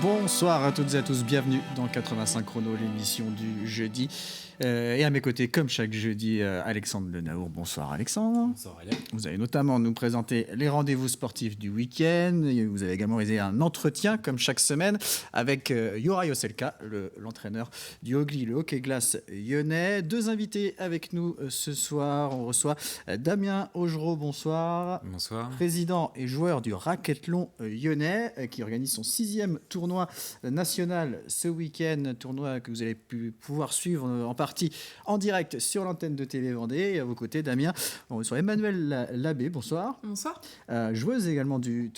Bonsoir à toutes et à tous, bienvenue dans 85 Chrono, l'émission du jeudi. Et à mes côtés, comme chaque jeudi, Alexandre Lenaour. Bonsoir Alexandre. Bonsoir Alex. Vous allez notamment nous présenter les rendez-vous sportifs du week-end. Vous avez également réalisé un entretien, comme chaque semaine, avec Yoray Oselka, l'entraîneur du Hogli, le hockey glace lyonnais. Deux invités avec nous ce soir. On reçoit Damien Augereau, bonsoir. Bonsoir. Président et joueur du Racathlon lyonnais, qui organise son 6e tournoi national ce week-end. Tournoi que vous allez pouvoir suivre en partie en direct sur l'antenne de TV Vendée. Et à vos côtés, Damien, on reçoit Emmanuel Labbé, bonsoir. Bonsoir. Joueuse également du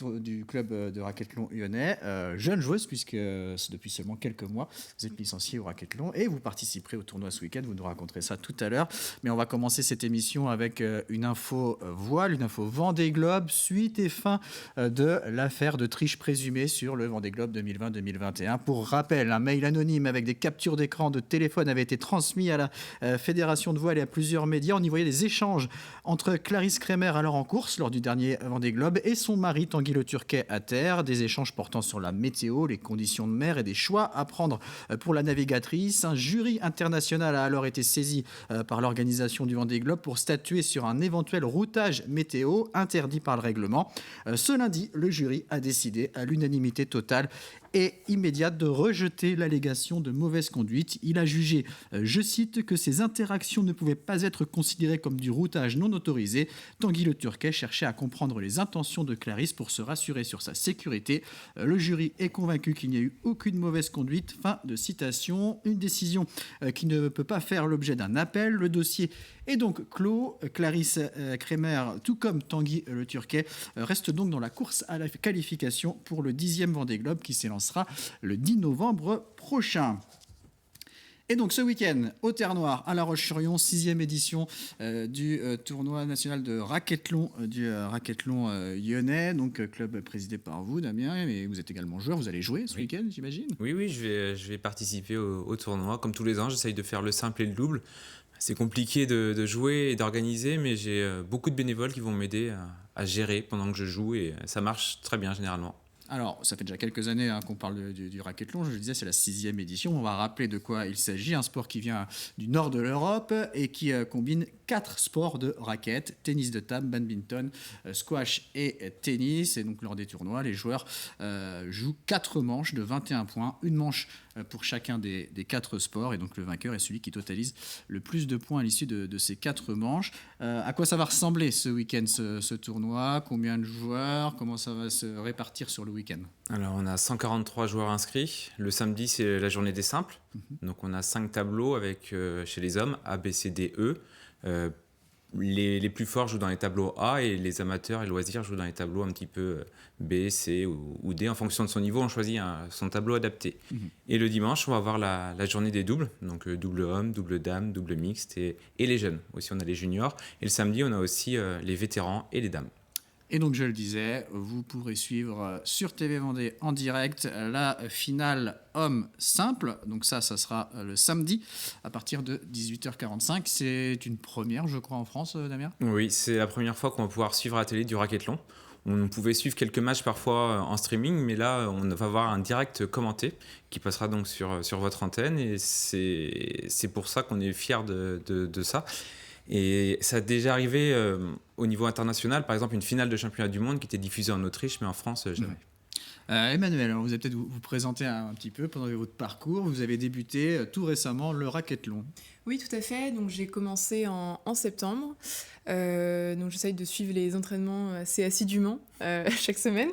club de Racathlon lyonnais, jeune joueuse puisque c'est depuis seulement quelques mois vous êtes licenciée au Racathlon et vous participerez au tournoi ce week-end, vous nous raconterez ça tout à l'heure. Mais on va commencer cette émission avec une info voile, une info Vendée Globe, suite et fin de l'affaire de triche présumée sur le Vendée Globe 2020-2021. Pour rappel, un mail anonyme avec des captures d'écran de téléphone avait été transmis à la Fédération de voile et à plusieurs médias. On y voyait des échanges entre Clarisse Kremer, alors en course lors du dernier Vendée Globe, et son mari Tanguy Le Turquet à terre. Des échanges portant sur la météo, les conditions de mer et des choix à prendre pour la navigatrice. Un jury international a alors été saisi par l'organisation du Vendée Globe pour statuer sur un éventuel routage météo interdit par le règlement. Ce lundi, le jury a décidé à l'unanimité totale et immédiate de rejeter l'allégation de mauvaise conduite. Il a jugé, je cite, que ces interactions ne pouvaient pas être considérées comme du routage non autorisé. Tanguy Le Turquet cherchait à comprendre les intentions de Clarisse pour se rassurer sur sa sécurité. Le jury est convaincu qu'il n'y a eu aucune mauvaise conduite. Fin de citation. Une décision qui ne peut pas faire l'objet d'un appel. Le dossier est donc clos. Clarisse Kremer, tout comme Tanguy Le Turquet, reste donc dans la course à la qualification pour le 10e Vendée Globe qui s'élancera le 10 novembre prochain. Et donc ce week-end, au Terre-Noire, à La Roche-sur-Yon, 6e édition du tournoi national de Racathlon, du Racathlon lyonnais, donc club présidé par vous, Damien, mais vous êtes également joueur, vous allez jouer ce week-end, j'imagine ? Oui, je vais participer au tournoi. Comme tous les ans, j'essaye de faire le simple et le double. C'est compliqué de jouer et d'organiser, mais j'ai beaucoup de bénévoles qui vont m'aider à gérer pendant que je joue, et ça marche très bien généralement. Alors, ça fait déjà quelques années qu'on parle du Racathlon. Je le disais, c'est la 6e édition. On va rappeler de quoi il s'agit. Un sport qui vient du nord de l'Europe et qui combine 4 sports de raquettes: tennis de table, badminton, squash et tennis. Et donc, lors des tournois, les joueurs jouent 4 manches de 21 points. Une manche pour chacun des 4 sports. Et donc, le vainqueur est celui qui totalise le plus de points à l'issue de ces 4 manches. À quoi ça va ressembler ce week-end, ce tournoi ? Combien de joueurs ? Comment ça va se répartir sur le week-end ? Alors, on a 143 joueurs inscrits. Le samedi, c'est la journée des simples. Donc, on a 5 tableaux avec, chez les hommes, A, B, C, D, E. Les plus forts jouent dans les tableaux A et les amateurs et loisirs jouent dans les tableaux un petit peu B, C ou D. En fonction de son niveau, on choisit son tableau adapté. Et le dimanche, on va avoir la journée des doubles, donc double homme, double dame, double mixte et les jeunes. Aussi, on a les juniors. Et le samedi, on a aussi les vétérans et les dames. Et donc, je le disais, vous pourrez suivre sur TV Vendée en direct la finale homme simple. Donc ça sera le samedi à partir de 18h45. C'est une première, je crois, en France, Damien ? Oui, c'est la première fois qu'on va pouvoir suivre à la télé du racathlon. On pouvait suivre quelques matchs parfois en streaming, mais là, on va avoir un direct commenté qui passera donc sur votre antenne. Et c'est pour ça qu'on est fiers de ça. Et ça a déjà arrivé au niveau international, par exemple une finale de championnat du monde qui était diffusée en Autriche, mais en France, jamais. Emmanuel, alors vous allez peut-être vous présenter un petit peu pendant votre parcours. Vous avez débuté tout récemment le Racathlon. Oui, tout à fait. Donc j'ai commencé en septembre. Donc j'essaye de suivre les entraînements assez assidûment chaque semaine.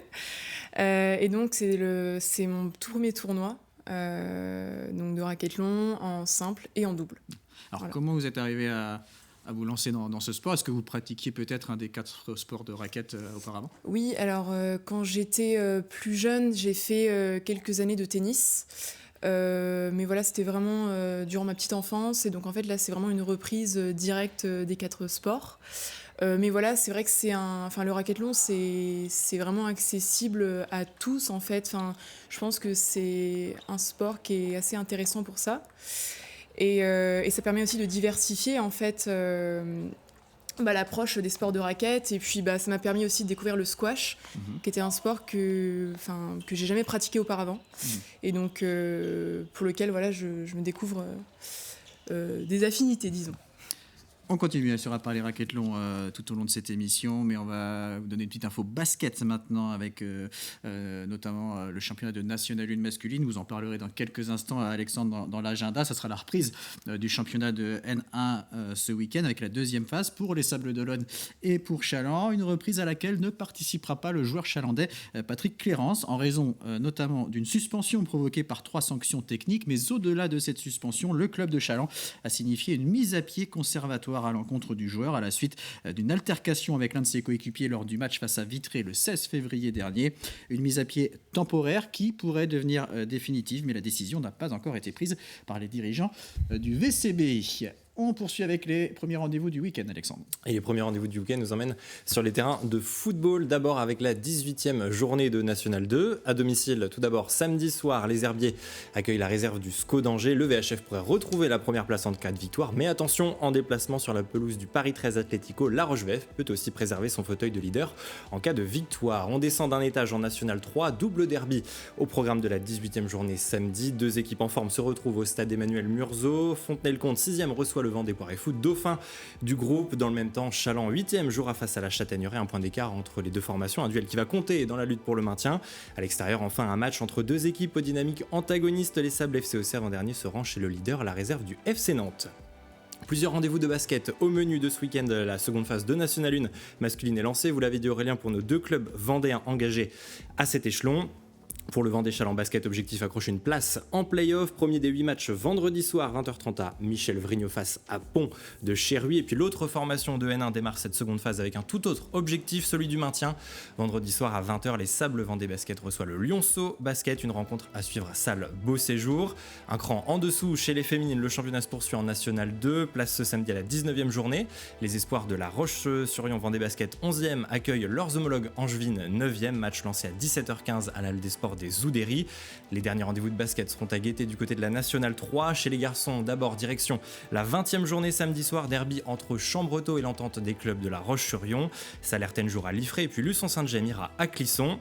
Et donc c'est mon tout premier tournoi donc de Racathlon en simple et en double. Alors voilà. Comment vous êtes arrivé à vous lancer dans ce sport ? Est-ce que vous pratiquiez peut-être un des 4 sports de raquettes auparavant ? Oui, alors quand j'étais plus jeune, j'ai fait quelques années de tennis. Mais voilà, c'était vraiment durant ma petite enfance. Et donc en fait, là, c'est vraiment une reprise directe des 4 sports. Mais voilà, c'est vrai que le racathlon, c'est vraiment accessible à tous, en fait. Enfin, je pense que c'est un sport qui est assez intéressant pour ça. Et ça permet aussi de diversifier, en fait, l'approche des sports de raquettes. Et puis ça m'a permis aussi de découvrir le squash, qui était un sport que j'ai jamais pratiqué auparavant. Et donc pour lequel je me découvre des affinités, disons. On continue bien sûr à parler racquethlon tout au long de cette émission, mais on va vous donner une petite info basket maintenant avec notamment le championnat de National 1 masculine. Vous en parlerez dans quelques instants à Alexandre dans l'agenda. Ça sera la reprise du championnat de N1 ce week-end avec la deuxième phase pour les Sables d'Olonne et pour Chaland. Une reprise à laquelle ne participera pas le joueur chalandais Patrick Clérance en raison notamment d'une suspension provoquée par 3 sanctions techniques. Mais au-delà de cette suspension, le club de Chaland a signifié une mise à pied conservatoire à l'encontre du joueur à la suite d'une altercation avec l'un de ses coéquipiers lors du match face à Vitré le 16 février dernier. Une mise à pied temporaire qui pourrait devenir définitive, mais la décision n'a pas encore été prise par les dirigeants du VCB. On poursuit avec les premiers rendez-vous du week-end, Alexandre. Et les premiers rendez-vous du week-end nous emmènent sur les terrains de football. D'abord avec la 18e journée de National 2. À domicile, tout d'abord, samedi soir, les Herbiers accueillent la réserve du SCO d'Angers. Le VHF pourrait retrouver la première place en cas de victoire. Mais attention, en déplacement sur la pelouse du Paris 13 Atlético, La Roche-VF peut aussi préserver son fauteuil de leader en cas de victoire. On descend d'un étage en National 3. Double derby au programme de la 18e journée samedi. 2 équipes en forme se retrouvent au stade Emmanuel Murzeau. Fontenay-le-Comte, 6e, reçoit le Vendée Poire et Foot, dauphin du groupe. Dans le même temps, Chaland 8e jouera face à la Châtaigneraie, un point d'écart entre les deux formations, un duel qui va compter dans la lutte pour le maintien. À l'extérieur, enfin, un match entre 2 équipes aux dynamiques antagonistes. Les Sables FC Auxerre l'an dernier se rend chez le leader, la réserve du FC Nantes. Plusieurs rendez-vous de basket au menu de ce week-end. La seconde phase de National 1 masculine est lancée. Vous l'avez dit Aurélien, pour nos 2 clubs vendéens engagés à cet échelon. Pour le Vendée Chaland Basket, objectif accrocher une place en play-off. Premier des 8 matchs vendredi soir, 20h30 à Michel Vrignot face à Pont de Cherruy. Et puis l'autre formation de N1 démarre cette seconde phase avec un tout autre objectif, celui du maintien. Vendredi soir à 20h, les Sables Vendée Basket reçoit le Lyonceau Basket. Une rencontre à suivre à Salle Beau Séjour. Un cran en dessous chez les féminines, le championnat se poursuit en National 2. Place ce samedi à la 19e journée. Les espoirs de la Roche-sur-Yon Vendée Basket 11e accueillent leurs homologues angevines 9e. Match lancé à 17h15 à l'Halle des Sports des Oudéry. Les derniers rendez-vous de basket seront à guetter du côté de la Nationale 3. Chez les garçons, d'abord direction la 20e journée samedi soir, derby entre Chambretot et l'entente des clubs de la Roche-sur-Yon. Salertaine jouera à Liffré et puis Luçon-Saint-Gemme ira à Clisson.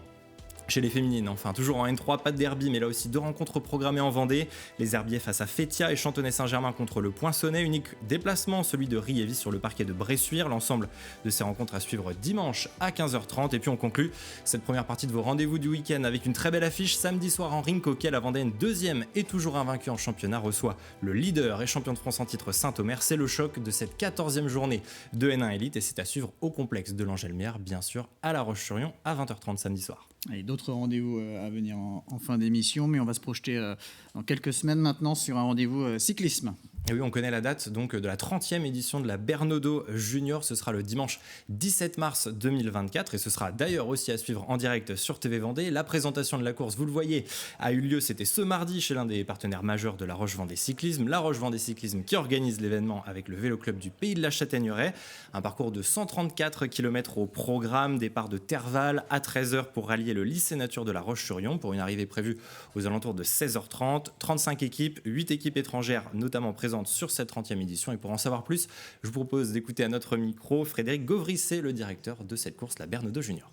Chez les féminines, enfin, toujours en N3, pas de derby, mais là aussi 2 rencontres programmées en Vendée. Les Herbiers face à Fétia et Chantonnay-Saint-Germain contre le Poinçonnet. Unique déplacement, celui de Riévis sur le parquet de Bressuire. L'ensemble de ces rencontres à suivre dimanche à 15h30. Et puis on conclut cette première partie de vos rendez-vous du week-end avec une très belle affiche. Samedi soir en Ring Coquet, la Vendéenne 2e et toujours invaincue en championnat reçoit le leader et champion de France en titre Saint-Omer. C'est le choc de cette 14e journée de N1 Elite et c'est à suivre au complexe de l'Angelmière, bien sûr, à La Roche-sur-Yon à 20h30 samedi soir. Et d'autres rendez-vous à venir en fin d'émission, mais on va se projeter dans quelques semaines maintenant sur un rendez-vous cyclisme. Et oui, on connaît la date donc de la 30e édition de la Bernodeau Junior. Ce sera le dimanche 17 mars 2024 et ce sera d'ailleurs aussi à suivre en direct sur TV Vendée. La présentation de la course, vous le voyez, a eu lieu, c'était ce mardi chez l'un des partenaires majeurs de la Roche-Vendée Cyclisme. La Roche-Vendée Cyclisme qui organise l'événement avec le Vélo Club du Pays de la Châtaigneraie. Un parcours de 134 km au programme, départ de Terval à 13h pour rallier le lycée nature de la Roche-sur-Yon pour une arrivée prévue aux alentours de 16h30. 35 équipes, 8 équipes étrangères notamment présentes sur cette 30e édition. Et pour en savoir plus, je vous propose d'écouter à notre micro Frédéric Gauvrisset, le directeur de cette course, la Bernodeau Junior.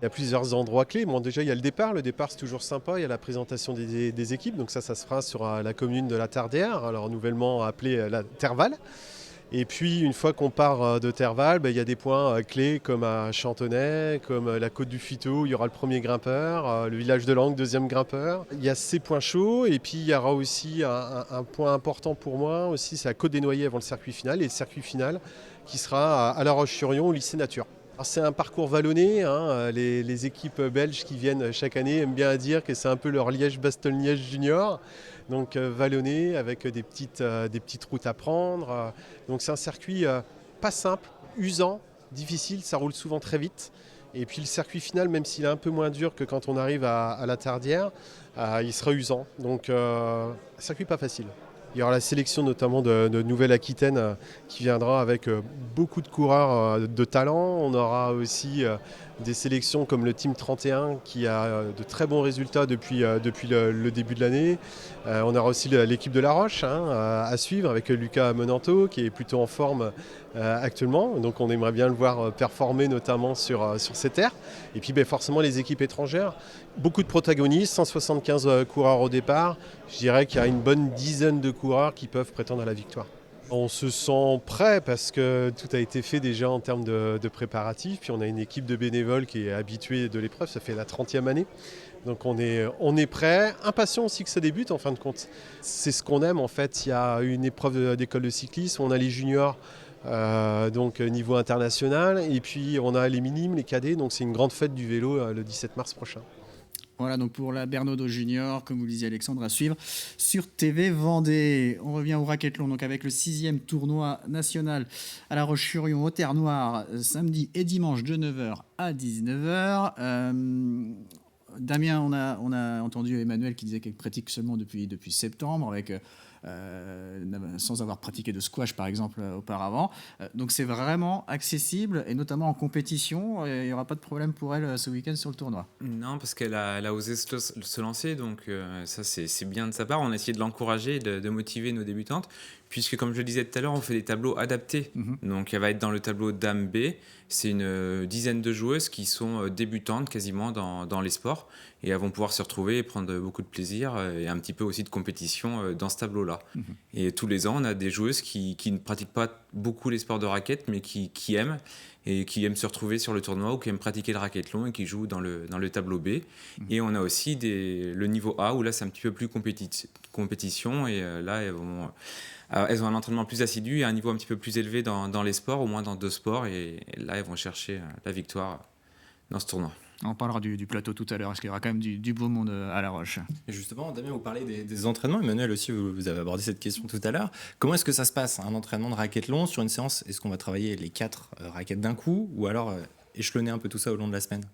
Il y a plusieurs endroits clés. Bon, déjà, il y a le départ. Le départ, c'est toujours sympa. Il y a la présentation des équipes. Donc ça se fera sur la commune de la Tardière, alors nouvellement appelée la Terval. Et puis, une fois qu'on part de Terval, il y a des points clés comme à Chantonnay, comme la côte du Fiteau, où il y aura le premier grimpeur, le village de Langue, deuxième grimpeur. Il y a ces points chauds et puis il y aura aussi un point important pour moi, aussi, c'est la côte des Noyers avant le circuit final. Et le circuit final qui sera à La Roche-sur-Yon, au lycée Nature. Alors, c'est un parcours vallonné, hein. Les équipes belges qui viennent chaque année aiment bien dire que c'est un peu leur Liège-Bastogne-Liège junior. Donc vallonné avec des petites routes à prendre. Donc c'est un circuit pas simple, usant, difficile, ça roule souvent très vite. Et puis le circuit final, même s'il est un peu moins dur que quand on arrive à la Tardière, il sera usant. Donc circuit pas facile. Il y aura la sélection notamment de Nouvelle-Aquitaine qui viendra avec beaucoup de coureurs de talent. On aura aussi des sélections comme le Team 31 qui a de très bons résultats depuis le début de l'année. On aura aussi l'équipe de La Roche à suivre avec Lucas Menanto qui est plutôt en forme actuellement. Donc on aimerait bien le voir performer notamment sur ces terres. Et puis forcément les équipes étrangères. Beaucoup de protagonistes, 175 coureurs au départ. Je dirais qu'il y a une bonne dizaine de coureurs qui peuvent prétendre à la victoire. On se sent prêt parce que tout a été fait déjà en termes de préparatifs. Puis on a une équipe de bénévoles qui est habituée de l'épreuve, ça fait la 30e année. Donc on est prêt, impatient aussi que ça débute en fin de compte. C'est ce qu'on aime en fait. Il y a une épreuve d'école de cyclisme, on a les juniors, donc niveau international, et puis on a les minimes, les cadets. Donc c'est une grande fête du vélo le 17 mars prochain. Voilà, donc pour la Bernaudo Junior, comme vous le disiez Alexandre, à suivre sur TV Vendée. On revient au racquethlon, donc avec le 6e tournoi national à La Roche-sur-Yon, au Terre-Noire, samedi et dimanche de 9h à 19h. Damien, on a entendu Emmanuel qui disait qu'elle pratique seulement depuis septembre, avec, sans avoir pratiqué de squash par exemple auparavant. Donc c'est vraiment accessible, et notamment en compétition. Il n'y aura pas de problème pour elle ce week-end sur le tournoi. Non, parce qu'elle a osé se lancer, donc ça c'est bien de sa part. On a essayé de l'encourager et de motiver nos débutantes, puisque comme je le disais tout à l'heure, on fait des tableaux adaptés. Donc elle va être dans le tableau Dame B. C'est une dizaine de joueuses qui sont débutantes quasiment dans les sports, et elles vont pouvoir se retrouver et prendre beaucoup de plaisir et un petit peu aussi de compétition dans ce tableau-là. Et tous les ans, on a des joueuses qui ne pratiquent pas beaucoup les sports de raquettes, mais qui aiment, et qui aiment se retrouver sur le tournoi ou qui aiment pratiquer le racquethlon et qui jouent dans le tableau B. Et on a aussi le niveau A, où là c'est un petit peu plus compétition, et là elles ont un entraînement plus assidu et un niveau un petit peu plus élevé dans les sports, au moins dans 2 sports, et là elles vont chercher la victoire dans ce tournoi. On parlera du plateau tout à l'heure, parce qu'il y aura quand même du beau monde à La Roche. Et justement, Damien, vous parlez des entraînements. Emmanuel aussi, vous avez abordé cette question tout à l'heure. Comment est-ce que ça se passe, un entraînement de racquethlon sur une séance? Est-ce qu'on va travailler les 4 raquettes d'un coup, ou alors échelonner un peu tout ça au long de la semaine?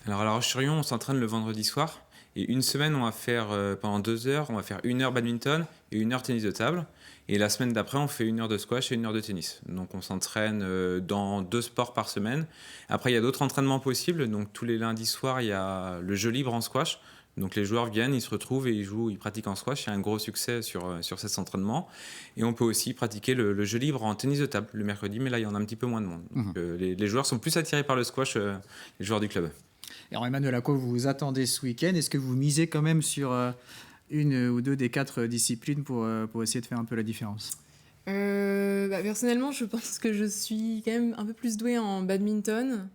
Alors à La Roche-sur-Yon, on s'entraîne le vendredi soir, et une semaine on va faire pendant 2 heures, on va faire 1 heure badminton et 1 heure tennis de table. Et la semaine d'après, on fait 1 heure de squash et 1 heure de tennis. Donc on s'entraîne dans 2 sports par semaine. Après, il y a d'autres entraînements possibles. Donc tous les lundis soirs, il y a le jeu libre en squash. Donc les joueurs viennent, ils se retrouvent et ils jouent, ils pratiquent en squash. Il y a un gros succès sur cet entraînement. Et on peut aussi pratiquer le jeu libre en tennis de table le mercredi, mais là, il y en a un petit peu moins de monde. Donc les joueurs sont plus attirés par le squash, les joueurs du club. Alors Emmanuel, à quoi vous vous attendez ce week-end? Est-ce que vous misez quand même sur une ou 2 des 4 disciplines pour essayer de faire un peu la différence? Personnellement, je pense que je suis quand même un peu plus douée en badminton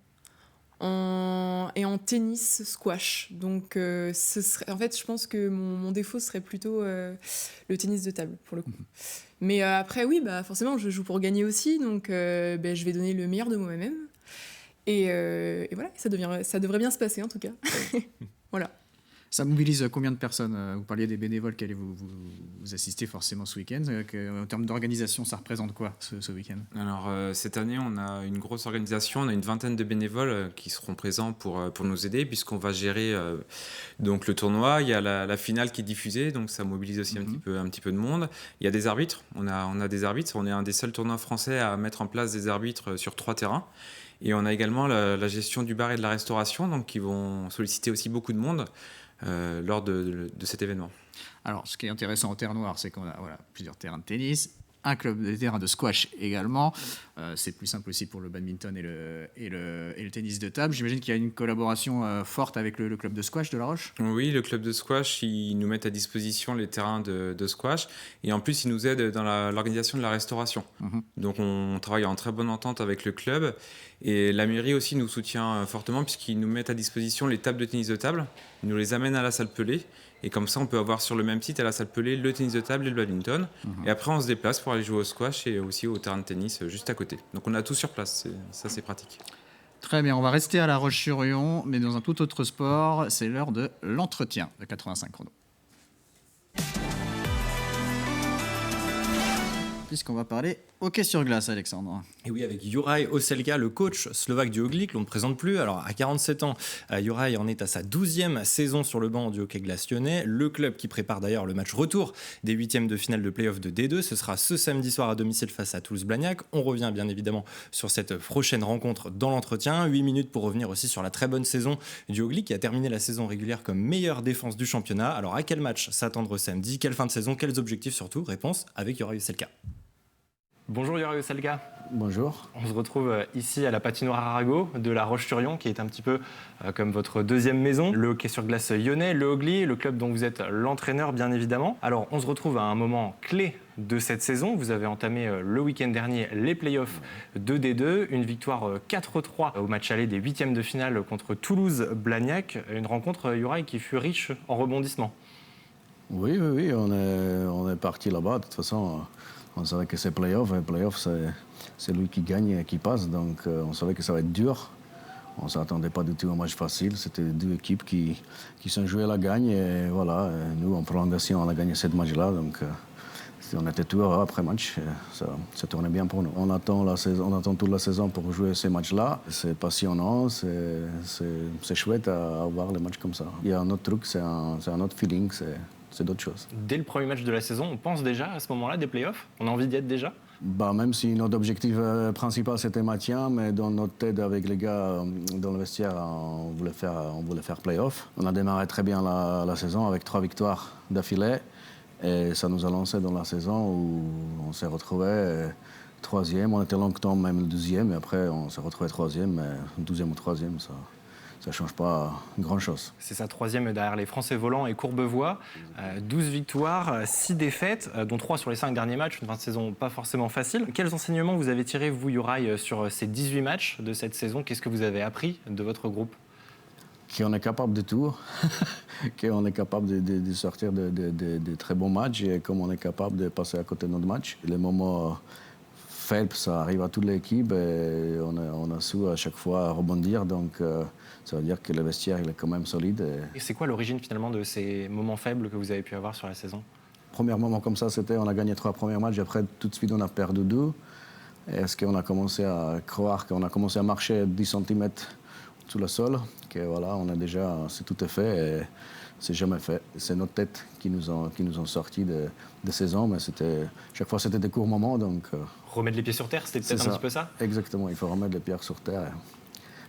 et en tennis squash. Donc, en fait, je pense que mon défaut serait plutôt le tennis de table, pour le coup. Mais après, oui, forcément, je joue pour gagner aussi. Donc, je vais donner le meilleur de moi-même. Et voilà, ça devrait bien se passer, en tout cas. Voilà. Ça mobilise combien de personnes? Vous parliez des bénévoles qui allaient vous assister forcément ce week-end. En termes d'organisation, ça représente quoi ce week-end? Alors cette année, on a une grosse organisation. On a une vingtaine de bénévoles qui seront présents pour nous aider, puisqu'on va gérer donc le tournoi. Il y a la finale qui est diffusée, donc ça mobilise aussi un petit peu de monde. Il y a des arbitres. On a des arbitres. On est un des seuls tournois français à mettre en place des arbitres sur 3 terrains. Et on a également la gestion du bar et de la restauration, donc qui vont solliciter aussi beaucoup de monde lors de cet événement. Alors, ce qui est intéressant au Terre-Noire, c'est qu'on a plusieurs terrains de tennis, un club de terrain de squash également. C'est plus simple aussi pour le badminton et le tennis de table. J'imagine qu'il y a une collaboration forte avec le club de squash de La Roche. Oui, le club de squash, ils nous mettent à disposition les terrains de squash, et en plus, ils nous aident dans l'organisation de la restauration. Donc, on travaille en très bonne entente avec le club, et la mairie aussi nous soutient fortement, puisqu'ils nous mettent à disposition les tables de tennis de table. Ils nous les amènent à la salle Pelé. Et comme ça, on peut avoir sur le même site, à la salle Pelé, le tennis de table et le badminton. Et après, on se déplace pour aller jouer au squash et aussi au terrain de tennis juste à côté. Donc, on a tout sur place. Ça, c'est pratique. Très bien. On va rester à La Roche-sur-Yon, mais dans un tout autre sport. C'est l'heure de l'entretien de 85 chrono. Puisqu'on va parler Hockey sur glace, Alexandre. Et oui, avec Juraj Oselka, le coach slovaque du Hockey, que l'on ne présente plus. Alors, à 47 ans, Juraj en est à sa 12e saison sur le banc du Hockey Glace lyonnais. Le club qui prépare d'ailleurs le match retour des 8e de finale de play-off de D2. Ce sera ce samedi soir à domicile face à Toulouse-Blagnac. On revient bien évidemment sur cette prochaine rencontre dans l'entretien. 8 minutes pour revenir aussi sur la très bonne saison du Hockey qui a terminé la saison régulière comme meilleure défense du championnat. Alors, à quel match s'attendre samedi? Quelle fin de saison? Quels objectifs surtout? Réponse avec Juraj Oselka. Bonjour Juraj Oselka. Bonjour. On se retrouve ici à la patinoire Arago de La Roche-sur-Yon, qui est un petit peu comme votre deuxième maison. Le hockey sur glace lyonnais, le Hockey, le club dont vous êtes l'entraîneur bien évidemment. Alors on se retrouve à un moment clé de cette saison. Vous avez entamé le week-end dernier les playoffs de D2, une victoire 4-3 au match aller des 8e de finale contre Toulouse-Blagnac. Une rencontre, Juraj, qui fut riche en rebondissements. Oui, on est parti là-bas. De toute façon, on savait que c'est playoff. Et playoff, c'est lui qui gagne et qui passe. Donc, on savait que ça va être dur. On ne s'attendait pas du tout à un match facile. C'était deux équipes qui sont jouées la gagne. Et voilà, nous, en prolongation, on a gagné ce match-là. Donc, on était tout heureux après match. Ça tournait bien pour nous. On attend toute la saison pour jouer ces matchs-là. C'est passionnant, c'est chouette à voir les matchs comme ça. Il y a un autre truc, c'est un autre feeling. C'est d'autres choses. Dès le premier match de la saison, on pense déjà à ce moment-là des playoffs? On a envie d'y être déjà? Même si notre objectif principal c'était maintien, mais dans notre tête avec les gars dans le vestiaire, on voulait faire playoff. On a démarré très bien la saison avec 3 victoires d'affilée et ça nous a lancé dans la saison où on s'est retrouvé 3e. On était longtemps même le 12e et après on s'est retrouvé 3e, mais 12e ou 3e, ça ne change pas grand-chose. C'est sa 3e derrière les Français volants et Courbevoie. 12 victoires, 6 défaites, dont 3 sur les 5 derniers matchs. Une fin de saison pas forcément facile. Quels enseignements vous avez tirés, vous, Juraj, sur ces 18 matchs de cette saison? Qu'est-ce que vous avez appris de votre groupe? Qu'on est capable de tout, qu'on est capable de sortir de très bons matchs et comme on est capable de passer à côté de notre match. Les moments faibles, ça arrive à toute l'équipe et on a su à chaque fois rebondir. Donc, ça veut dire que le vestiaire il est quand même solide. Et c'est quoi l'origine finalement de ces moments faibles que vous avez pu avoir sur la saison? Premier moment comme ça, c'était on a gagné 3 premiers matchs, après tout de suite on a perdu 2. Est-ce qu'on a commencé à croire qu'on a commencé à marcher 10 cm sous le sol, que voilà, on a déjà, c'est tout est fait et c'est jamais fait. C'est notre tête qui nous ont sortis de saison, mais chaque fois c'était des courts moments. Donc, remettre les pieds sur terre, c'était peut-être un petit peu ça? Exactement, il faut remettre les pieds sur terre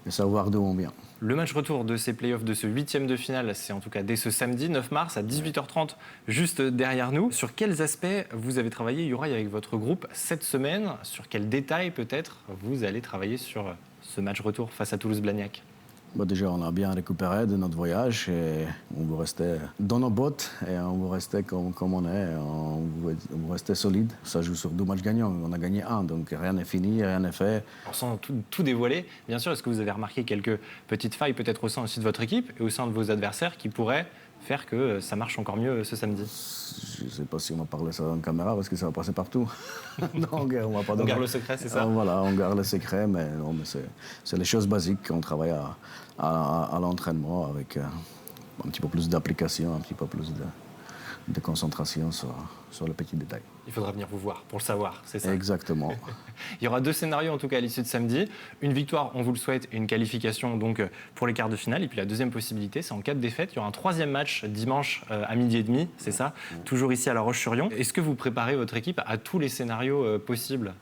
et savoir d'où on vient. Le match retour de ces playoffs de ce 8e de finale, c'est en tout cas dès ce samedi 9 mars à 18h30, juste derrière nous. Sur quels aspects vous avez travaillé, Juraj, avec votre groupe cette semaine? Sur quels détails peut-être vous allez travailler sur ce match retour face à Toulouse-Blagnac? Déjà, on a bien récupéré de notre voyage et on veut rester dans nos bottes et on veut rester comme on est, on veut rester solide. Ça joue sur 2 matchs gagnants, on a gagné 1, donc rien n'est fini, rien n'est fait. Sans tout dévoiler, bien sûr, est-ce que vous avez remarqué quelques petites failles peut-être au sein aussi de votre équipe et au sein de vos adversaires qui pourraient faire que ça marche encore mieux ce samedi? Je ne sais pas si on va parler ça en caméra parce que ça va passer partout. Donc, on garde le secret, c'est ça? Voilà, on garde le secret, mais c'est les choses basiques qu'on travaille à l'entraînement avec un petit peu plus d'application, un petit peu plus de concentration sur les petits détails. Il faudra venir vous voir pour le savoir, c'est ça? Exactement. Il y aura 2 scénarios en tout cas à l'issue de samedi. Une victoire, on vous le souhaite, et une qualification donc pour les quarts de finale. Et puis la deuxième possibilité, c'est en cas de défaite, il y aura un 3e match dimanche à 12h30, c'est ça? Toujours ici à La Roche-sur-Yon. Est-ce que vous préparez votre équipe à tous les scénarios possibles?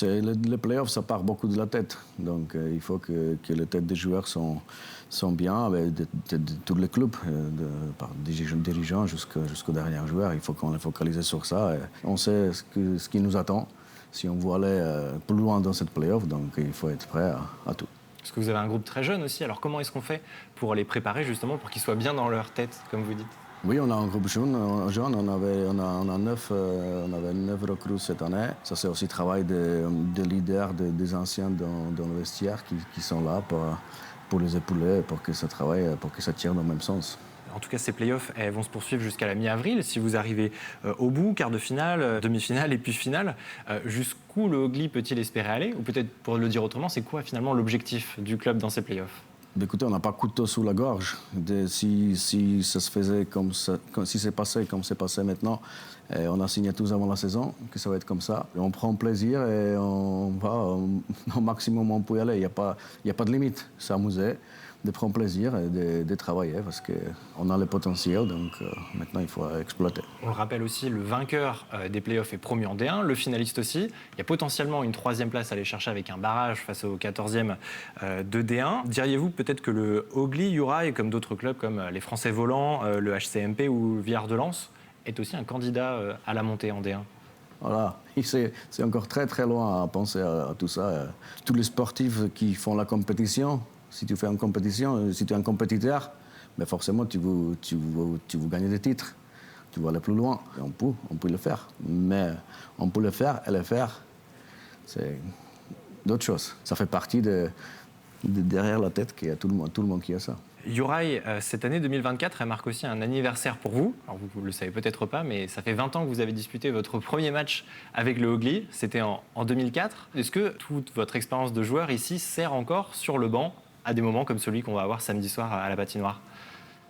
Les playoffs, ça part beaucoup de la tête. Donc, il faut que les têtes des joueurs sont bien, avec de tous les clubs, par dirigeants jusqu'aux derniers joueurs. Il faut qu'on les focalise sur ça. Et on sait ce qui nous attend si on veut aller plus loin dans cette playoff. Donc, il faut être prêt à tout. Parce que vous avez un groupe très jeune aussi. Alors, comment est-ce qu'on fait pour les préparer justement pour qu'ils soient bien dans leur tête, comme vous dites? Oui, on a un groupe jeune. On avait 9 recrues cette année. Ça, c'est aussi le travail des leaders, des anciens dans le vestiaire qui sont là pour les épauler, pour que ça travaille, pour que ça tire dans le même sens. En tout cas, ces playoffs vont se poursuivre jusqu'à la mi-avril. Si vous arrivez au bout, quart de finale, demi-finale et puis finale, jusqu'où le Hockey peut-il espérer aller? Ou peut-être, pour le dire autrement, c'est quoi finalement l'objectif du club dans ces playoffs? Écoutez, on n'a pas couteau sous la gorge. Si ça se faisait comme ça, si c'est passé comme c'est passé maintenant, on a signé tous avant la saison que ça va être comme ça. Et on prend plaisir et on va au maximum où on peut y aller. Il n'y a pas de limite. S'amuser, de prendre plaisir et de travailler parce qu'on a le potentiel. Donc maintenant, il faut exploiter. On le rappelle aussi, le vainqueur des playoffs est promu en D1, le finaliste aussi. Il y a potentiellement une 3e place à aller chercher avec un barrage face au 14e de D1. Diriez-vous peut-être que le Ogli, Juraï, comme d'autres clubs comme les Français Volants, le HCMP ou Villard de Lans, est aussi un candidat à la montée en D1? Voilà, c'est encore très très loin à penser à tout ça. Tous les sportifs qui font la compétition, si tu fais une compétition, si tu es un compétiteur, mais forcément tu veux gagner des titres, tu veux aller plus loin. Et on peut le faire, mais on peut le faire et le faire, c'est d'autres choses. Ça fait partie de derrière la tête qu'il y a tout le monde qui a ça. Juraï, cette année 2024, elle marque aussi un anniversaire pour vous. Alors vous ne le savez peut-être pas, mais ça fait 20 ans que vous avez disputé votre premier match avec le Ogli. C'était en 2004. Est-ce que toute votre expérience de joueur ici sert encore sur le banc à des moments comme celui qu'on va avoir samedi soir à la patinoire?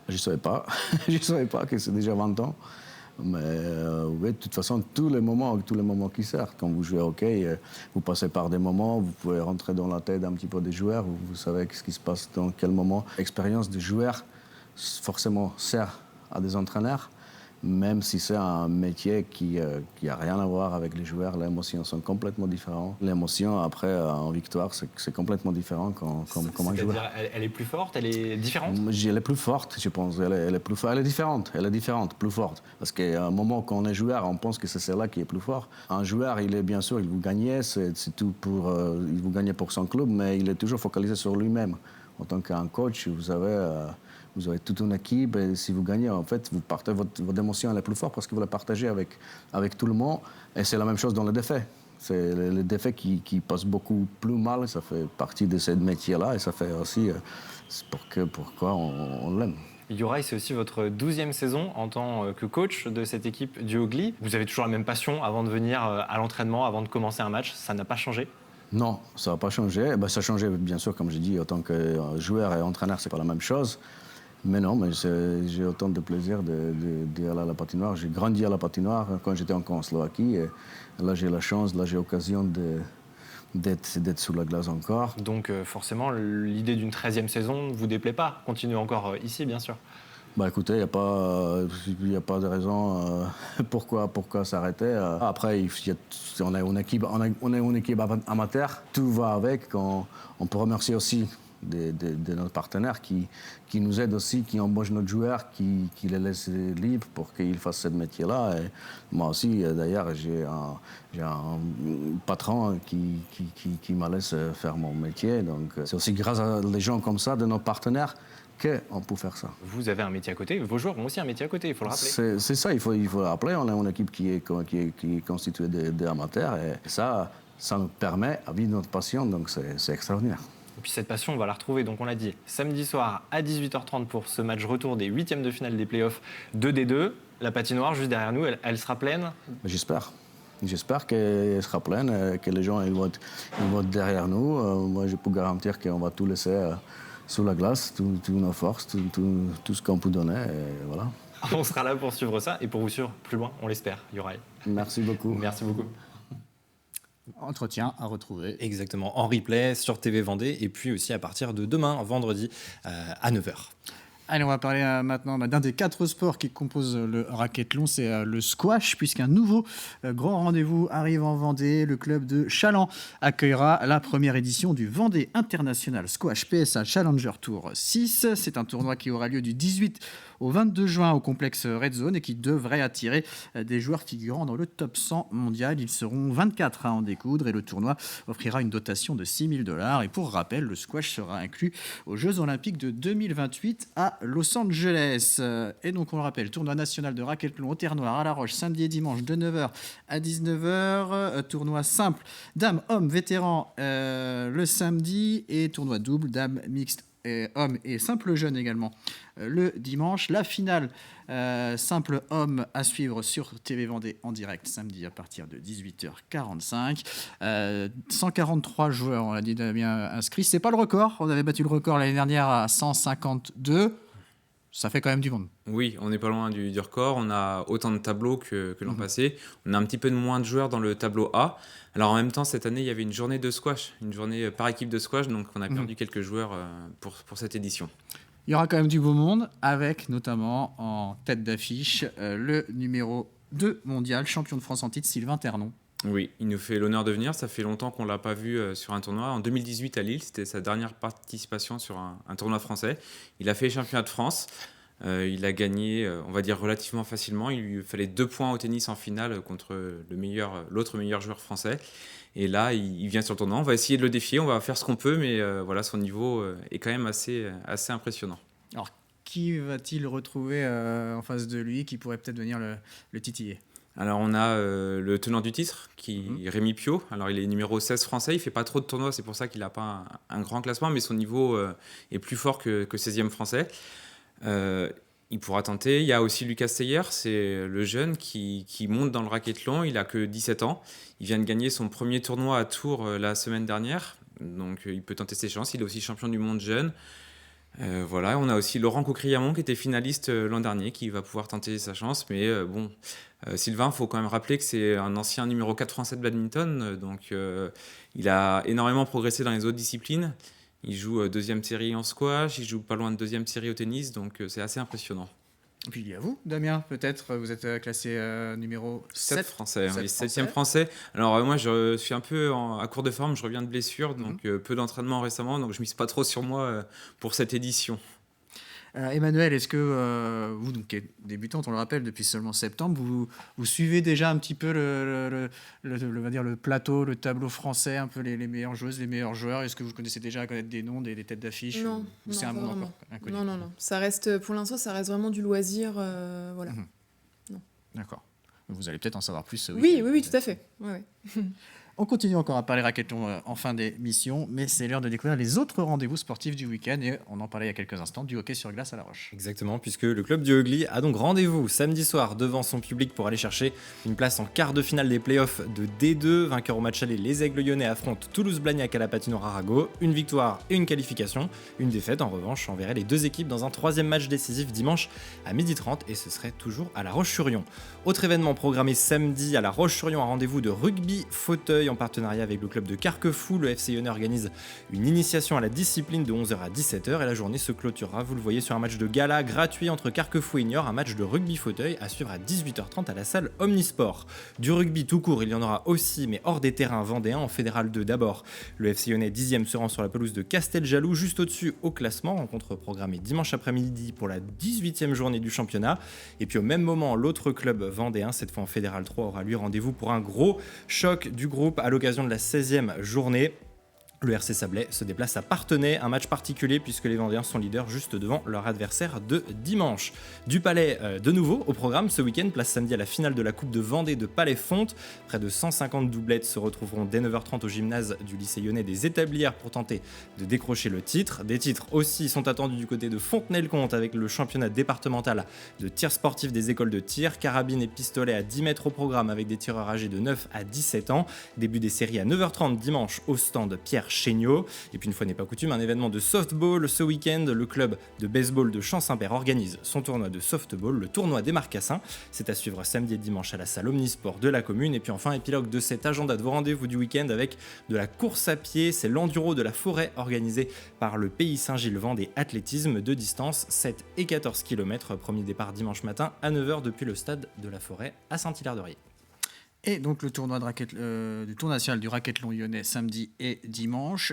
Je ne savais pas. Je ne savais pas que c'est déjà 20 ans. Mais oui, de toute façon, tous les moments qui servent. Quand vous jouez au hockey, vous passez par des moments, vous pouvez rentrer dans la tête un petit peu des joueurs, vous savez ce qui se passe dans quel moment. L'expérience des joueurs, forcément, sert à des entraîneurs, même si c'est un métier qui n'a rien à voir avec les joueurs. Les émotions sont complètement différentes. L'émotion, après, en victoire, c'est complètement différent comme un joueur. C'est-à-dire, elle est plus forte, elle est différente? Elle est plus forte, je pense. Elle est plus forte. Elle est différente, plus forte. Parce qu'à un moment, quand on est joueur, on pense que c'est celle-là qui est plus fort. Un joueur, il est bien sûr, il vous gagne, c'est tout pour, il vous gagne pour son club, mais il est toujours focalisé sur lui-même. En tant qu'un coach, vous avez toute une équipe et si vous gagnez, en fait, vous partez, votre émotion elle est plus forte parce que vous la partagez avec tout le monde. Et c'est la même chose dans les défaites. C'est les défaites qui passent beaucoup plus mal. Ça fait partie de ce métier-là et ça fait aussi pourquoi on l'aime. Juraï, c'est aussi votre 12e saison en tant que coach de cette équipe du Ogli. Vous avez toujours la même passion avant de venir à l'entraînement, avant de commencer un match. Ça n'a pas changé? Non, ça n'a pas changé. Ça a changé, bien sûr, comme j'ai dit, en tant que joueur et entraîneur, c'est pas la même chose. Mais non, mais j'ai autant de plaisir d'aller à la patinoire. J'ai grandi à la patinoire quand j'étais encore en Slovaquie. Et là, j'ai la chance, là, j'ai l'occasion d'être sous la glace encore. Donc forcément, l'idée d'une 13e saison ne vous déplaît pas? Continuez encore ici, bien sûr. Écoutez, il n'y a pas de raison pourquoi s'arrêter. Après, on est une équipe amateur. Tout va avec. On peut remercier aussi de nos partenaires qui nous aident aussi, qui embauchent nos joueurs, qui les laissent libres pour qu'ils fassent ce métier-là. Et moi aussi, d'ailleurs, j'ai un patron qui me laisse faire mon métier. Donc, c'est aussi grâce à des gens comme ça, de nos partenaires, qu'on peut faire ça. Vous avez un métier à côté, vos joueurs ont aussi un métier à côté, il faut le rappeler. C'est ça, il faut le rappeler. On est une équipe qui est constituée d'amateurs et ça nous permet à vivre notre passion, donc c'est extraordinaire. Et puis cette passion, on va la retrouver, donc on l'a dit, samedi soir à 18h30 pour ce match retour des 8e de finale des playoffs de D2. La patinoire, juste derrière nous, elle sera pleine? J'espère. J'espère qu'elle sera pleine, que les gens ils vont être derrière nous. Moi, je peux garantir qu'on va tout laisser sous la glace, toutes nos forces, tout ce qu'on peut donner. Et voilà. On sera là pour suivre ça et pour vous suivre plus loin, on l'espère, Juraï. Merci beaucoup. Merci beaucoup. Entretien à retrouver. Exactement, en replay sur TV Vendée et puis aussi à partir de demain, vendredi, à 9h. Allez, on va parler maintenant d'un des 4 sports qui composent le racquethlon, c'est le squash, puisqu'un nouveau grand rendez-vous arrive en Vendée. Le club de Chaland accueillera la première édition du Vendée International Squash PSA Challenger Tour 6. C'est un tournoi qui aura lieu du 18 au 22 juin au complexe Red Zone et qui devrait attirer des joueurs figurant dans le top 100 mondial. Ils seront 24 à en découdre et le tournoi offrira une dotation de $6 000. Et pour rappel, le squash sera inclus aux Jeux Olympiques de 2028 à Los Angeles. Et donc, on le rappelle, tournoi national de racquethlon au Terre Noire à La Roche, samedi et dimanche de 9h à 19h. Tournoi simple, dames, hommes, vétérans le samedi et tournoi double, dames, mixte, hommes et simple jeune également le dimanche. La finale simple homme à suivre sur TV Vendée en direct samedi à partir de 18h45. 143 joueurs, on l'a dit, bien inscrits. C'est pas le record. On avait battu le record l'année dernière à 152. Ça fait quand même du monde. Oui, on n'est pas loin du record. On a autant de tableaux que l'an passé. On a un petit peu de moins de joueurs dans le tableau A. Alors en même temps, cette année, il y avait une journée de squash, une journée par équipe de squash, donc on a perdu quelques joueurs pour cette édition. Il y aura quand même du beau monde, avec notamment en tête d'affiche le numéro 2 mondial, champion de France en titre, Sylvain Ternon. Oui, il nous fait l'honneur de venir. Ça fait longtemps qu'on ne l'a pas vu sur un tournoi. En 2018 à Lille, c'était sa dernière participation sur un tournoi français. Il a fait championnat de France. Il a gagné, on va dire, relativement facilement. Il lui fallait 2 points au tennis en finale contre l'autre meilleur joueur français. Et là, il vient sur le tournoi. On va essayer de le défier. On va faire ce qu'on peut. Mais voilà, son niveau est quand même assez impressionnant. Alors, qui va-t-il retrouver en face de lui qui pourrait peut-être venir le titiller ? Alors on a le tenant du titre, Rémi Piot. Alors il est numéro 16 français, il fait pas trop de tournois, c'est pour ça qu'il n'a pas un grand classement, mais son niveau est plus fort que 16e français. Il pourra tenter. Il y a aussi Lucas Steyer, c'est le jeune qui monte dans le racquethlon, il a que 17 ans. Il vient de gagner son premier tournoi à Tours la semaine dernière, donc il peut tenter ses chances. Il est aussi champion du monde jeune. Voilà, on a aussi Laurent Cocriamon qui était finaliste l'an dernier, qui va pouvoir tenter sa chance, mais Sylvain, il faut quand même rappeler que c'est un ancien numéro 4 français de badminton, donc il a énormément progressé dans les autres disciplines. Il joue deuxième série en squash, il joue pas loin de deuxième série au tennis, donc c'est assez impressionnant. Et puis il y a vous, Damien, peut-être, vous êtes classé numéro 7 français, 7 oui, 7e français. Alors moi je suis un peu à court de forme, je reviens de blessure, donc peu d'entraînement récemment, donc je mise pas trop sur moi pour cette édition. Emmanuel, est-ce que vous, donc, qui êtes débutante, on le rappelle, depuis seulement septembre, vous suivez déjà un petit peu on va dire le plateau, le tableau français, un peu les meilleures joueuses, les meilleurs joueurs? Est-ce que vous connaissez déjà à connaître des noms, des têtes d'affiche? Non, ou c'est un monde encore inconnu? Non. Ça reste, pour l'instant, ça reste vraiment du loisir. Voilà. Non. D'accord. Vous allez peut-être en savoir plus. Oui, tout à fait. Ouais. On continue encore à parler racquetton en fin d'émission, mais c'est l'heure de découvrir les autres rendez-vous sportifs du week-end, et on en parlait il y a quelques instants, du hockey sur glace à La Roche. Exactement, puisque le club du Hugli a donc rendez-vous samedi soir devant son public pour aller chercher une place en quart de finale des playoffs de D2. Vainqueur au match aller, les Aigles Lyonnais affrontent Toulouse-Blagnac à la patinoire Arago. Une victoire et une qualification. Une défaite, en revanche, enverrait les deux équipes dans un troisième match décisif dimanche à 12h30, et ce serait toujours à La Roche-sur-Yon. Autre événement programmé samedi à La Roche-sur-Yon, un rendez-vous de rugby fauteuil en partenariat avec le club de Carquefou. Le FC Lyonnais organise une initiation à la discipline de 11h à 17h, et la journée se clôturera, vous le voyez, sur un match de gala gratuit entre Carquefou et Niort, un match de rugby fauteuil à suivre à 18h30 à la salle Omnisport. Du rugby tout court, il y en aura aussi, mais hors des terrains vendéens, en Fédéral 2 d'abord. Le FC Lyonnais 10e se rend sur la pelouse de Casteljaloux, juste au-dessus au classement. Rencontre programmée dimanche après-midi pour la 18e journée du championnat. Et puis au même moment, l'autre club vendéen, cette fois en Fédéral 3, aura lui rendez-vous pour un gros choc du groupe à l'occasion de la 16e journée. Le RC Sablé se déplace à Parthenay, un match particulier puisque les Vendéens sont leaders juste devant leur adversaire de dimanche. Du Palais de nouveau au programme ce week-end, place samedi à la finale de la Coupe de Vendée de Palais-Fonte. Près de 150 doublettes se retrouveront dès 9h30 au gymnase du lycée lyonnais des Établières pour tenter de décrocher le titre. Des titres aussi sont attendus du côté de Fontenay-le-Comte avec le championnat départemental de tir sportif des écoles de tir. Carabine et pistolet à 10 mètres au programme avec des tireurs âgés de 9 à 17 ans. Début des séries à 9h30 dimanche au stand Pierre Chéniaud. Et puis une fois n'est pas coutume, un événement de softball ce week-end. Le club de baseball de Champ-Saint-Père organise son tournoi de softball, le tournoi des Marcassins. C'est à suivre samedi et dimanche à la salle Omnisport de la commune. Et puis enfin, épilogue de cet agenda de vos rendez-vous du week-end avec de la course à pied. C'est l'enduro de la forêt organisé par le Pays Saint-Gilles Vendée Athlétisme de distance 7 et 14 km. Premier départ dimanche matin à 9h depuis le stade de la forêt à Saint-Hilaire-de-Riez. Et donc le tournoi du tournoi national du racquethlon lyonnais samedi et dimanche.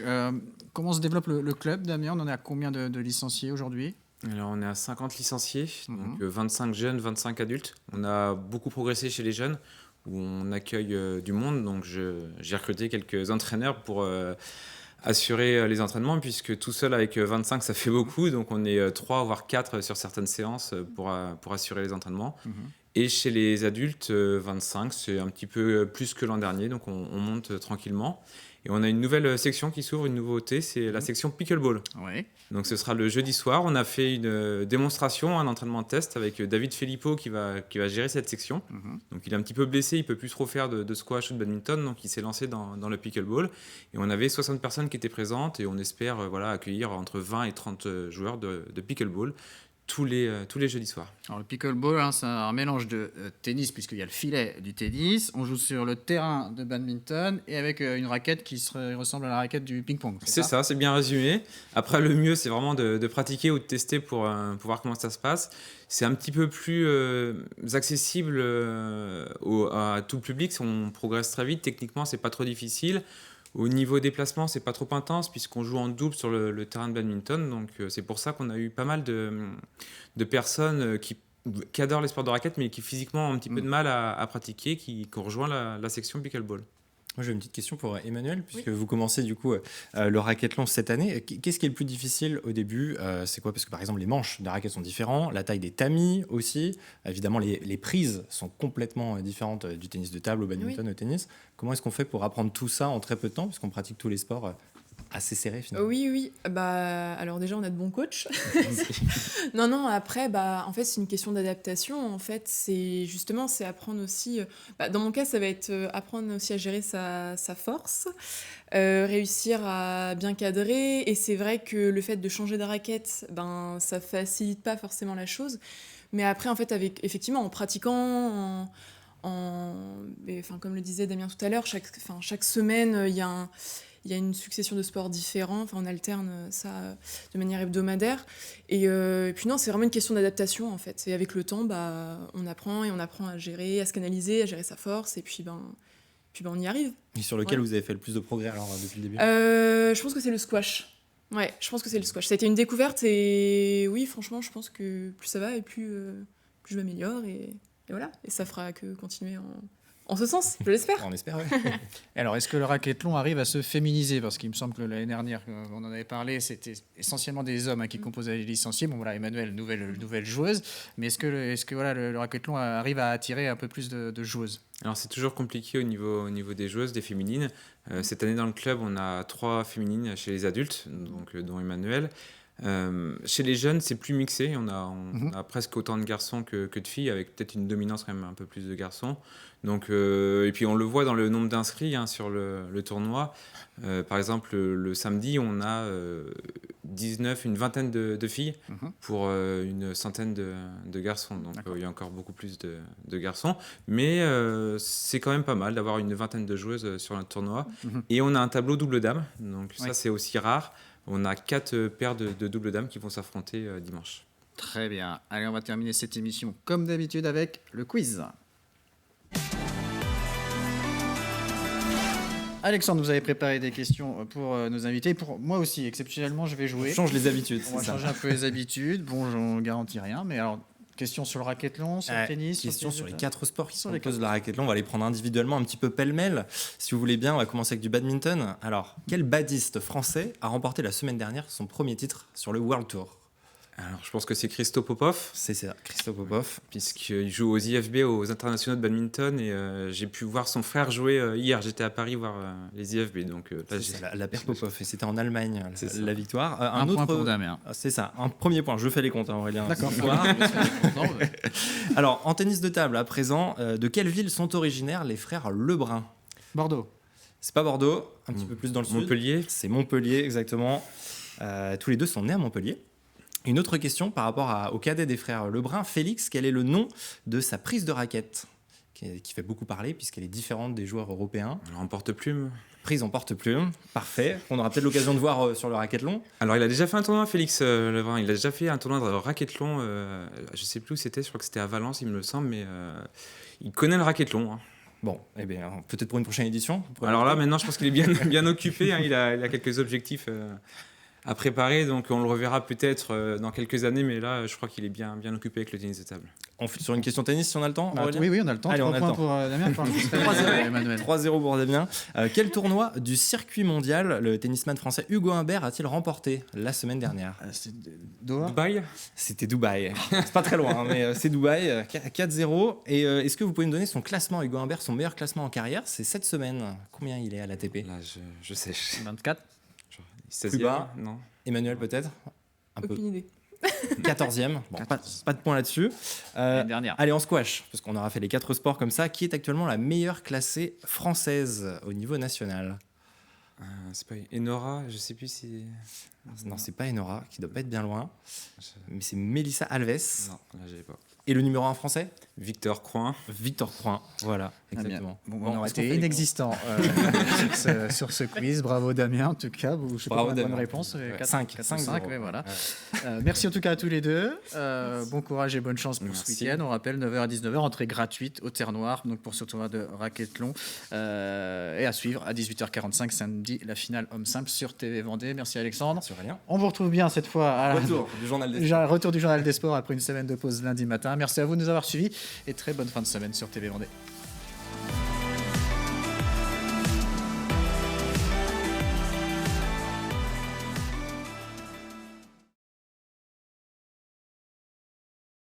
Comment se développe le club, Damien? On en est à combien de licenciés aujourd'hui? Alors on est à 50 licenciés, donc 25 jeunes, 25 adultes. On a beaucoup progressé chez les jeunes, où on accueille du monde. Donc j'ai recruté quelques entraîneurs pour assurer les entraînements, puisque tout seul avec 25 ça fait beaucoup. Donc on est 3 voire 4 sur certaines séances pour assurer les entraînements. Et chez les adultes, 25, c'est un petit peu plus que l'an dernier, donc on monte tranquillement. Et on a une nouvelle section qui s'ouvre, une nouveauté, c'est la section pickleball. Ouais. Donc ce sera le jeudi soir. On a fait une démonstration, un entraînement de test avec David Filippo qui va gérer cette section. Donc il est un petit peu blessé, il peut plus trop faire de squash ou de badminton, donc il s'est lancé dans le pickleball. Et on avait 60 personnes qui étaient présentes et on espère accueillir entre 20 et 30 joueurs de pickleball tous les jeudis soirs. Alors le pickleball, hein, c'est un mélange de tennis, puisqu'il y a le filet du tennis. On joue sur le terrain de badminton et avec une raquette qui ressemble à la raquette du ping-pong. C'est ça, c'est bien résumé. Après, le mieux, c'est vraiment de pratiquer ou de tester pour voir comment ça se passe. C'est un petit peu plus accessible à tout le public. On progresse très vite. Techniquement, c'est pas trop difficile. Au niveau déplacement, c'est pas trop intense puisqu'on joue en double sur le terrain de badminton. Donc, c'est pour ça qu'on a eu pas mal de personnes qui adorent les sports de raquette, mais qui physiquement ont un petit peu de mal à pratiquer, qui ont rejoint la section pickleball. Moi, j'ai une petite question pour Emmanuel, puisque vous commencez du coup le racquethlon cette année. Qu'est-ce qui est le plus difficile au début? C'est quoi? Parce que par exemple, les manches des raquettes sont différents, la taille des tamis aussi. Évidemment, les prises sont complètement différentes du tennis de table au badminton, au tennis. Comment est-ce qu'on fait pour apprendre tout ça en très peu de temps, puisqu'on pratique tous les sports assez serrés finalement? Oui. Alors déjà, on a de bons coachs. Non, après, en fait, c'est une question d'adaptation. En fait, c'est apprendre aussi... dans mon cas, ça va être apprendre aussi à gérer sa force, réussir à bien cadrer. Et c'est vrai que le fait de changer de raquette, ça facilite pas forcément la chose. Mais après, en fait, effectivement, en pratiquant... comme le disait Damien tout à l'heure, chaque semaine, il y a une succession de sports différents. Enfin, on alterne ça de manière hebdomadaire. Et puis non, c'est vraiment une question d'adaptation, en fait. Et avec le temps, on apprend à gérer, à se canaliser, à gérer sa force. Et puis, on y arrive. Et sur lequel vous avez fait le plus de progrès alors, depuis le début? Je pense que c'est le squash. Ouais, je pense que c'est le squash. Ça a été une découverte et oui, franchement, je pense que plus ça va et plus je m'améliore. Et voilà. Et ça fera que continuer en ce sens, je l'espère. On espère, oui. Alors, est-ce que le racquethlon arrive à se féminiser? Parce qu'il me semble que l'année dernière, on en avait parlé, c'était essentiellement des hommes qui composaient les licenciés. Bon, voilà, Emmanuel, nouvelle joueuse. Mais est-ce que le racquethlon arrive à attirer un peu plus de joueuses? Alors, c'est toujours compliqué au niveau des joueuses, des féminines. Cette année, dans le club, on a 3 féminines chez les adultes, donc, dont Emmanuel. Chez les jeunes, c'est plus mixé. On a presque autant de garçons que de filles, avec peut-être une dominance quand même un peu plus de garçons. Donc, et puis on le voit dans le nombre d'inscrits sur le tournoi. Par exemple, le samedi, on a une vingtaine de filles pour une centaine de garçons. Donc il y a encore beaucoup plus de garçons. Mais c'est quand même pas mal d'avoir une vingtaine de joueuses sur notre tournoi. Et on a un tableau double dame. Donc ça, c'est aussi rare. On a 4 paires de double dames qui vont s'affronter dimanche. Très bien. Allez, on va terminer cette émission comme d'habitude avec le quiz. Alexandre, vous avez préparé des questions pour nos invités. Pour moi aussi, exceptionnellement, je vais jouer. On change les habitudes. On va changer un peu les habitudes. Bon, j'en garantis rien, mais alors, question sur le racquethlon, sur le tennis. Question sur les 4 sports qui sont composent de la racquethlon. On va les prendre individuellement, un petit peu pêle-mêle. Si vous voulez bien, on va commencer avec du badminton. Alors, quel badiste français a remporté la semaine dernière son premier titre sur le World Tour? Alors, je pense que c'est Christo Popov. C'est ça, Christo Popov. Puisqu'il joue aux IFB, aux internationaux de badminton, et j'ai pu voir son frère jouer hier. J'étais à Paris voir les IFB. Donc, la paire Popov, et c'était en Allemagne, la victoire. Un point pour Damien. C'est ça, un premier point. Je fais les comptes, Aurélien. D'accord. Alors, en tennis de table, à présent, de quelle ville sont originaires les frères Lebrun? Bordeaux. C'est pas Bordeaux, un petit peu plus dans le sud. Montpellier. C'est Montpellier, exactement. Tous les deux sont nés à Montpellier. Une autre question par rapport au cadet des frères Lebrun. Félix, quel est le nom de sa prise de raquette qui fait beaucoup parler puisqu'elle est différente des joueurs européens? Alors, en porte-plume. Prise en porte-plume, parfait. On aura peut-être l'occasion de voir sur le racquethlon. Alors, il a déjà fait un tournoi, Félix Lebrun. Il a déjà fait un tournoi de racquethlon. Je ne sais plus où c'était, je crois que c'était à Valence, il me semble, mais il connaît le racquethlon. Hein. Bon, eh bien, peut-être pour une prochaine édition. Alors là, maintenant, je pense qu'il est bien occupé. Hein. Il a quelques objectifs à préparer, donc on le reverra peut-être dans quelques années, mais là, je crois qu'il est bien occupé avec le tennis de table. On fait sur une question tennis si on a le temps. Aurélien Oui, on a le temps. Allez, 3 on a le points temps. pour Damien. 3-0. Emmanuel. 3-0 pour Damien. Quel tournoi du circuit mondial le tennisman français Hugo Humbert a-t-il remporté la semaine dernière? C'est Doha. Dubaï. C'était Dubaï. C'est pas très loin, hein, mais c'est Dubaï. 4-0. Et est-ce que vous pouvez me donner son classement, Hugo Humbert, son meilleur classement en carrière? C'est cette semaine. Combien il est à l'ATP? Là, je sais. 24. 16e, bas. non. Emmanuel, peut-être? Un peu. Aucune idée. 14e. Bon, pas de point là-dessus. L'année dernière. Allez, en squash, parce qu'on aura fait les 4 sports comme ça. Qui est actuellement la meilleure classée française au niveau national? C'est pas Enora, je sais plus si. Non, c'est pas Enora, qui doit pas être bien loin. Mais c'est Mélissa Alves. Non, là, j'avais pas. Et le numéro 1 français? Victor Croin. Victor Croin. Voilà, exactement. Bon, Bon, on aurait est-ce qu'on été fait les inexistant sur ce quiz. Bravo Damien, en tout cas. Je sais Bravo pas, bonne Damien. réponse. Ouais. 5, 5-0. ouais, voilà. Merci en tout cas à tous les deux. Bon courage et bonne chance pour ce Merci. week-end. On rappelle 9h à 19h, entrée gratuite au Terre Noire, donc pour ce tournoi de racquethlon. Et à suivre à 18h45 samedi, la finale homme simple sur TV Vendée. Merci Alexandre. Sur rien. On vous retrouve bien cette fois à la Retour du journal des Retour du journal des sports après une semaine de pause lundi matin. Merci à vous de nous avoir suivis et très bonne fin de semaine sur TV Vendée.